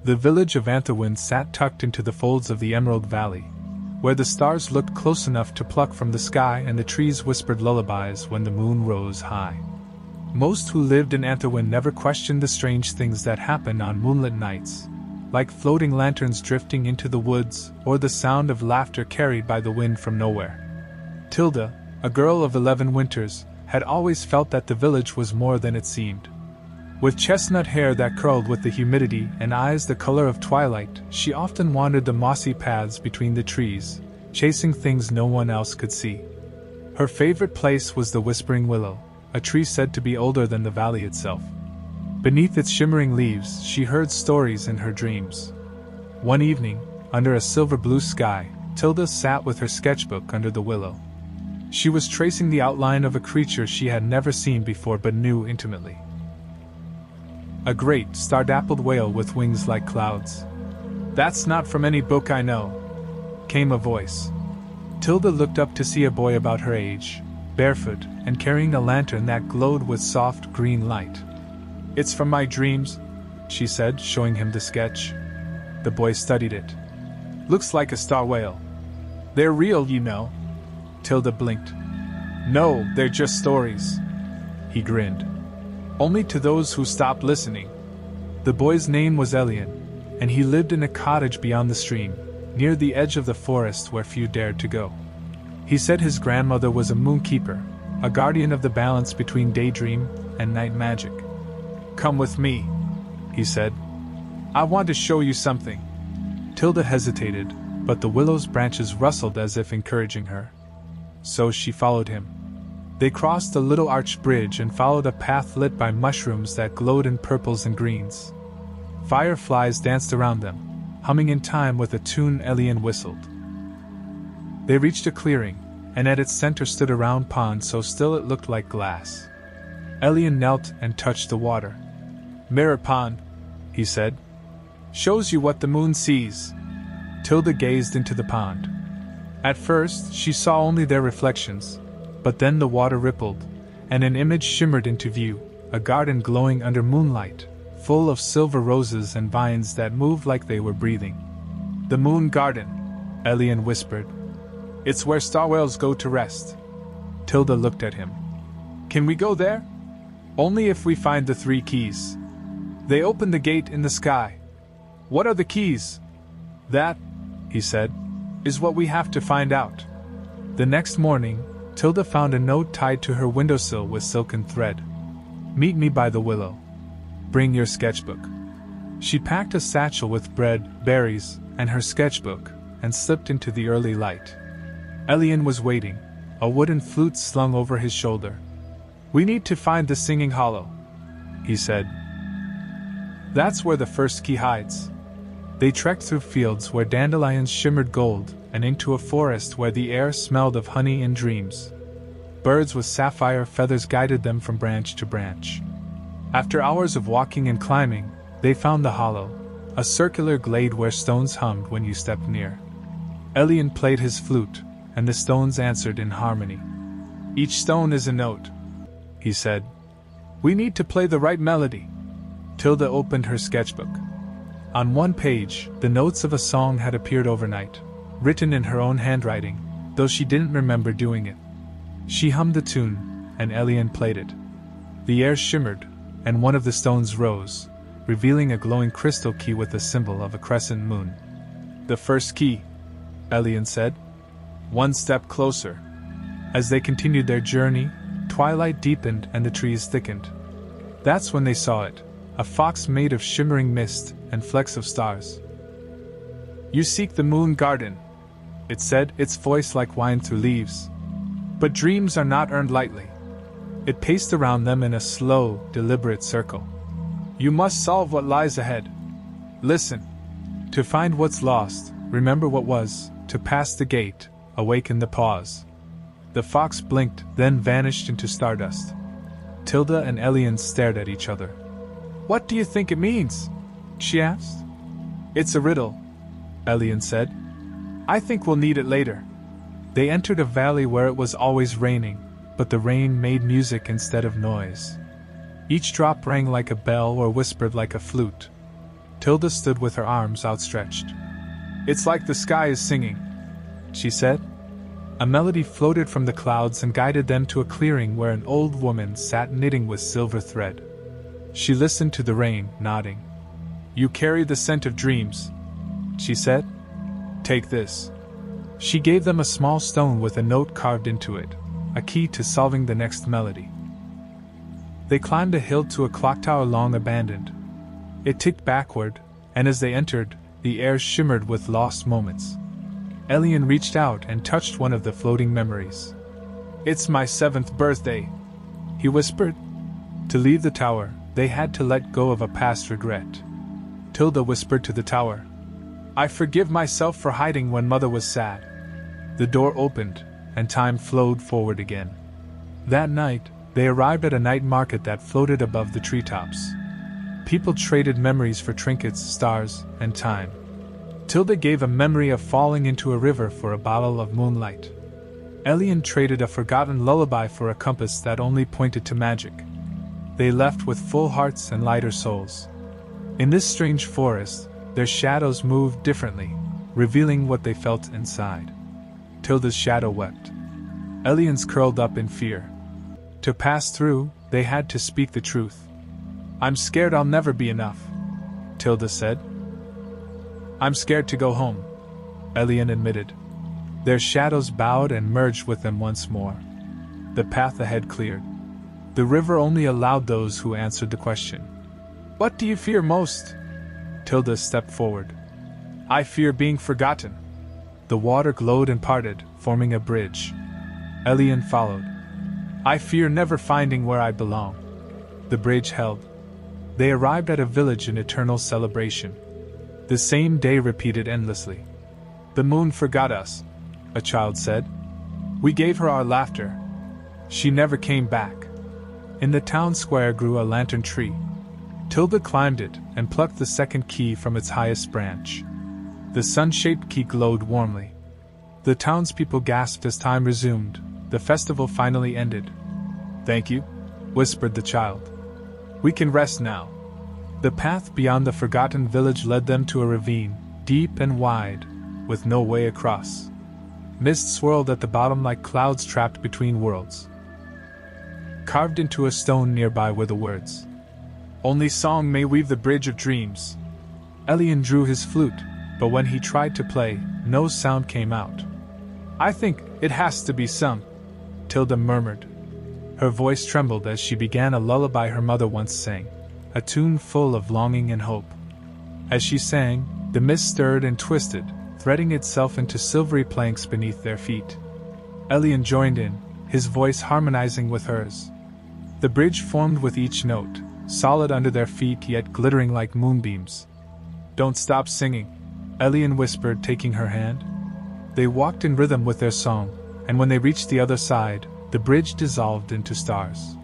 The village of Antherwind sat tucked into the folds of the Emerald Valley, where the stars looked close enough to pluck from the sky and the trees whispered lullabies when the moon rose high. Most who lived in Antherwind never questioned the strange things that happened on moonlit nights, like floating lanterns drifting into the woods or the sound of laughter carried by the wind from nowhere. Tilda, a girl of 11 winters, had always felt that the village was more than it seemed. With chestnut hair that curled with the humidity and eyes the color of twilight, she often wandered the mossy paths between the trees, chasing things no one else could see. Her favorite place was the Whispering Willow, a tree said to be older than the valley itself. Beneath its shimmering leaves, she heard stories in her dreams. One evening, under a silver blue sky, Tilda sat with her sketchbook under the willow. She was tracing the outline of a creature she had never seen before but knew intimately. A great, star-dappled whale with wings like clouds. "That's not from any book I know," came a voice. Tilda looked up to see a boy about her age, barefoot, and carrying a lantern that glowed with soft green light. "It's from my dreams," she said, showing him the sketch. The boy studied it. "Looks like a star whale. They're real, you know." Tilda blinked. "No, they're just stories." He grinned. "Only to those who stop listening." The boy's name was Elian, and he lived in a cottage beyond the stream, near the edge of the forest where few dared to go. He said his grandmother was a moonkeeper, a guardian of the balance between daydream and night magic. "Come with me," he said. "I want to show you something." Tilda hesitated, but the willow's branches rustled as if encouraging her. So she followed him. They crossed a little arched bridge and followed a path lit by mushrooms that glowed in purples and greens. Fireflies danced around them, humming in time with a tune Elian whistled. They reached a clearing, and at its center stood a round pond so still it looked like glass. Elian knelt and touched the water. "Mirror pond," he said. "Shows you what the moon sees." Tilda gazed into the pond. At first, she saw only their reflections, but then the water rippled, and an image shimmered into view, a garden glowing under moonlight, full of silver roses and vines that moved like they were breathing. "The Moon Garden," Elian whispered. "It's where starwhales go to rest." Tilda looked at him. "Can we go there?" "Only if we find the 3 keys. They open the gate in the sky." "What are the keys?" "That," he said, "is what we have to find out." The next morning, Tilda found a note tied to her windowsill with silken thread. "Meet me by the willow. Bring your sketchbook." She packed a satchel with bread, berries, and her sketchbook, and slipped into the early light. Elian was waiting, a wooden flute slung over his shoulder. "We need to find the Singing Hollow," he said. "That's where the first key hides." They trekked through fields where dandelions shimmered gold, and into a forest where the air smelled of honey and dreams. Birds with sapphire feathers guided them from branch to branch. After hours of walking and climbing, they found the hollow, a circular glade where stones hummed when you stepped near. Elian played his flute, and the stones answered in harmony. "Each stone is a note," he said. "We need to play the right melody." Tilda opened her sketchbook. On one page, the notes of a song had appeared overnight, written in her own handwriting, though she didn't remember doing it. She hummed the tune, and Elian played it. The air shimmered, and one of the stones rose, revealing a glowing crystal key with the symbol of a crescent moon. "The first key," Elian said. "One step closer." As they continued their journey, twilight deepened and the trees thickened. That's when they saw it, a fox made of shimmering mist and flecks of stars. "You seek the Moon Garden," it said, its voice like wine through leaves. "But dreams are not earned lightly." It paced around them in a slow, deliberate circle. "You must solve what lies ahead. Listen. To find what's lost, remember what was, to pass the gate, awaken the pause." The fox blinked, then vanished into stardust. Tilda and Elian stared at each other. "What do you think it means?" she asked. "It's a riddle," Elian said. "I think we'll need it later." They entered a valley where it was always raining, but the rain made music instead of noise. Each drop rang like a bell or whispered like a flute. Tilda stood with her arms outstretched. "It's like the sky is singing," she said. A melody floated from the clouds and guided them to a clearing where an old woman sat knitting with silver thread. She listened to the rain, nodding. "You carry the scent of dreams," she said. "Take this." She gave them a small stone with a note carved into it, a key to solving the next melody. They climbed a hill to a clock tower long abandoned. It ticked backward, and as they entered, the air shimmered with lost moments. Elian reached out and touched one of the floating memories. "It's my 7th birthday," he whispered. To leave the tower, they had to let go of a past regret. Tilda whispered to the tower, "I forgive myself for hiding when Mother was sad." The door opened, and time flowed forward again. That night, they arrived at a night market that floated above the treetops. People traded memories for trinkets, stars, and time. Tilda gave a memory of falling into a river for a bottle of moonlight. Elian traded a forgotten lullaby for a compass that only pointed to magic. They left with full hearts and lighter souls. In this strange forest, their shadows moved differently, revealing what they felt inside. Tilda's shadow wept. Elian's curled up in fear. To pass through, they had to speak the truth. "I'm scared I'll never be enough," Tilda said. "I'm scared to go home," Elian admitted. Their shadows bowed and merged with them once more. The path ahead cleared. The river only allowed those who answered the question. "What do you fear most?" Tilda stepped forward. "I fear being forgotten." The water glowed and parted, forming a bridge. Elian followed. "I fear never finding where I belong." The bridge held. They arrived at a village in eternal celebration. The same day repeated endlessly. "The moon forgot us," a child said. "We gave her our laughter. She never came back." In the town square grew a lantern tree. Tilda climbed it and plucked the second key from its highest branch. The sun-shaped key glowed warmly. The townspeople gasped as time resumed. The festival finally ended. "Thank you," whispered the child. "We can rest now." The path beyond the forgotten village led them to a ravine, deep and wide, with no way across. Mist swirled at the bottom like clouds trapped between worlds. Carved into a stone nearby were the words, "Only song may weave the bridge of dreams." Elian drew his flute, but when he tried to play, no sound came out. "I think it has to be sung," Tilda murmured. Her voice trembled as she began a lullaby her mother once sang, a tune full of longing and hope. As she sang, the mist stirred and twisted, threading itself into silvery planks beneath their feet. Elian joined in, his voice harmonizing with hers. The bridge formed with each note, solid under their feet yet glittering like moonbeams. "Don't stop singing," Elian whispered, taking her hand. They walked in rhythm with their song, and when they reached the other side, the bridge dissolved into stars.